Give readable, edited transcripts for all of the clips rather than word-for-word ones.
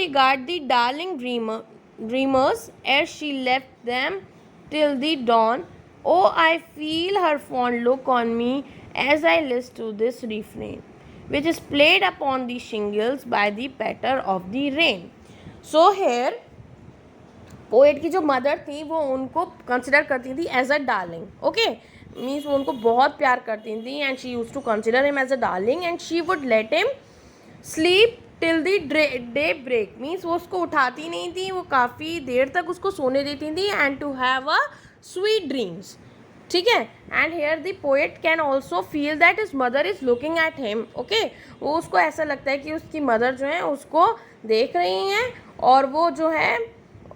regard the darling dreamers ere she left them till the dawn. Oh, I feel her fond look on me as I listen to this refrain, which is played upon the shingles by the patter of the rain. So here poet की जो mother थी वो उनको consider करती थी as a darling. Okay, means वो उनको बहुत प्यार करती थी and she use to consider him as a darling and she would let him sleep till the day break. Means वो उसको उठाती नहीं थी, वो काफ़ी देर तक उसको सोने देती थी and to have a sweet dreams. ठीक है. And here the poet can also feel that his mother is looking at him. Okay, वो उसको ऐसा लगता है कि उसकी मदर जो है उसको देख रही हैं और वो जो है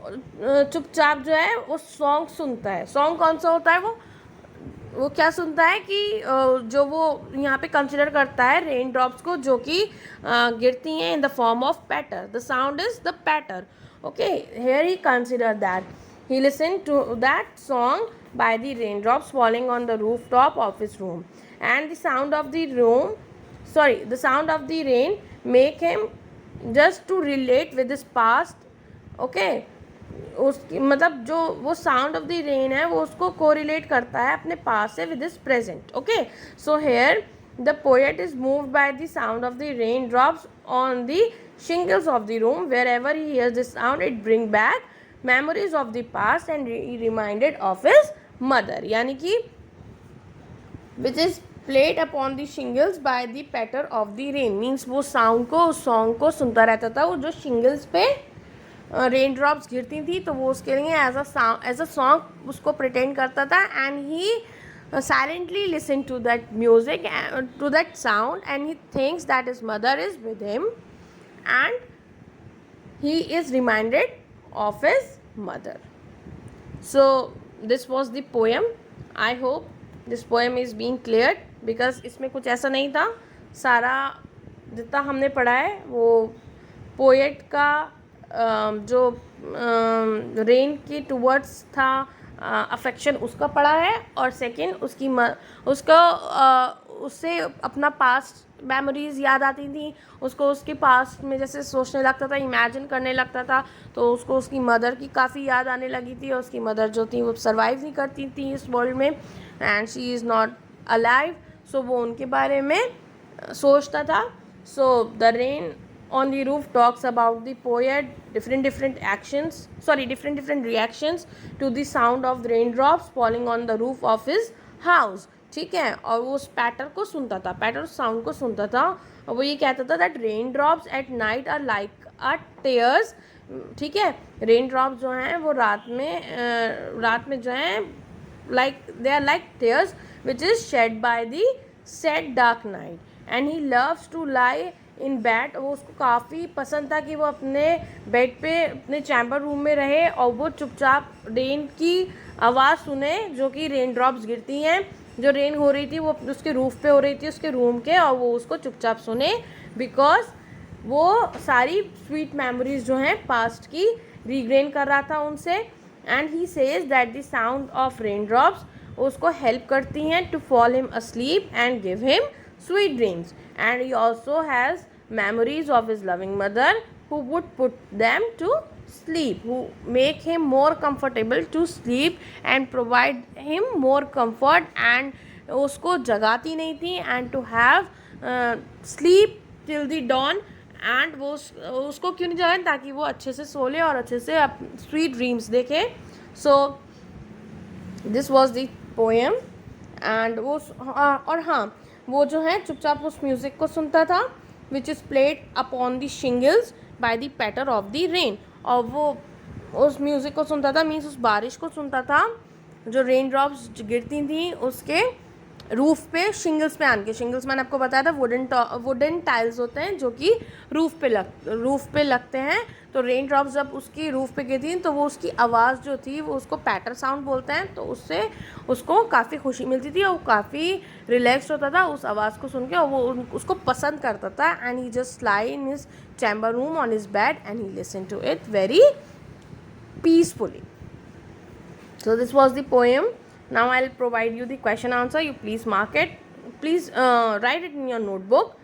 चुपचाप जो है वो सॉन्ग सुनता है. सॉन्ग कौन सा होता है? वो क्या सुनता है कि जो वो यहाँ पे कंसिडर करता है रेन ड्रॉप्स को जो कि गिरती हैं in the form of patter. The sound is the patter. Okay, here he consider that he listened to that song by the raindrops falling on the rooftop of his room, and the sound of the rain make him just to relate with his past. Okay, उसकी मतलब जो वो sound of the rain है वो उसको correlate करता है अपने पास से with his present. Okay, so here the poet is moved by the sound of the rain drops on the shingles of the room. Wherever he hears this sound, it bring back memories of the past and he reminded of his mother. यानी कि which is played upon the shingles by the patter of the rain. means वो sound को, उस song को सुनता रहता था. वो जो शिंगल्स पे रेन ड्रॉप्स गिरती थी तो वो उसके लिए एज अ सॉन्ग उसको प्रिटेंड करता था and he silently listen to that music, to that sound, and he thinks that his mother is with him and he is reminded of his mother. So this was the poem. I hope this poem is being cleared because इसमें कुछ ऐसा नहीं था. सारा जितना हमने पढ़ा है वो पोएट का जो रेन की टूवर्ड्स था अफेक्शन उसका पढ़ा है और सेकंड उसका उससे अपना पास्ट मेमोरीज़ याद आती थी. उसको उसके पास्ट में जैसे सोचने लगता था, इमेजिन करने लगता था, तो उसको उसकी मदर की काफ़ी याद आने लगी थी और उसकी मदर जो थी वो सर्वाइव नहीं करती थी इस वर्ल्ड में and she is not alive. So वो उनके बारे में सोचता था. So the rain on the roof talks about the poet different reactions to the sound of raindrops falling on the roof of his house. ठीक है, और वो उस पैटर को सुनता था, पैटर साउंड को सुनता था और वो ये कहता था that rain drops at night are like are tears. ठीक है, रेन ड्रॉप्स जो हैं वो रात में जो हैं they are like tears which is shed by the sad dark night and he loves to lie in bed. वो उसको काफ़ी पसंद था कि वो अपने बेड पे अपने चैम्बर रूम में रहे और वो चुपचाप रेन की आवाज़ सुने जो कि रेन ड्रॉप्स गिरती हैं, जो रेन हो रही थी वो उसके रूफ पे हो रही थी उसके रूम के, और वो उसको चुपचाप सुने बिकॉज वो सारी स्वीट मेमोरीज जो हैं पास्ट की रीग्रेन कर रहा था उनसे. And he says that the sound of rain drops उसको हेल्प करती हैं to fall him asleep and give him sweet dreams. And he also has memories of his loving mother who would put them to sleep, who make him more comfortable to sleep and provide him more comfort and उसको जगाती नहीं थी and to have sleep till the dawn. and वो उसको क्यों नहीं जगाती? ताकि वो अच्छे से सो ले और अच्छे से sweet dreams देखे. So this was the poem. and वो और हाँ वो जो है चुपचाप उस म्यूज़िक को सुनता था which is played upon the shingles by the patter of the rain. और वो उस म्यूज़िक को सुनता था मीन्स उस बारिश को सुनता था जो रेन ड्रॉप्स गिरती थी उसके रूफ़ पे शिंगल्स पे आन के. शिंगल्स मैंने आपको बताया था वुडन टाइल्स होते हैं जो कि रूफ़ पे लगते हैं. तो रेन ड्रॉप्स जब उसकी रूफ़ पे गिरती तो वो उसकी आवाज़ जो थी वो उसको पैटर साउंड बोलते हैं. तो उससे उसको काफ़ी खुशी मिलती थी और वो काफ़ी रिलैक्स होता था उस आवाज़ को सुन के और वो उसको पसंद करता था. And he just lie in his chamber room on his bed and he listen to it very peacefully. So this was the poem. Now I'll provide you the question answer. You please mark it. Please write it in your notebook.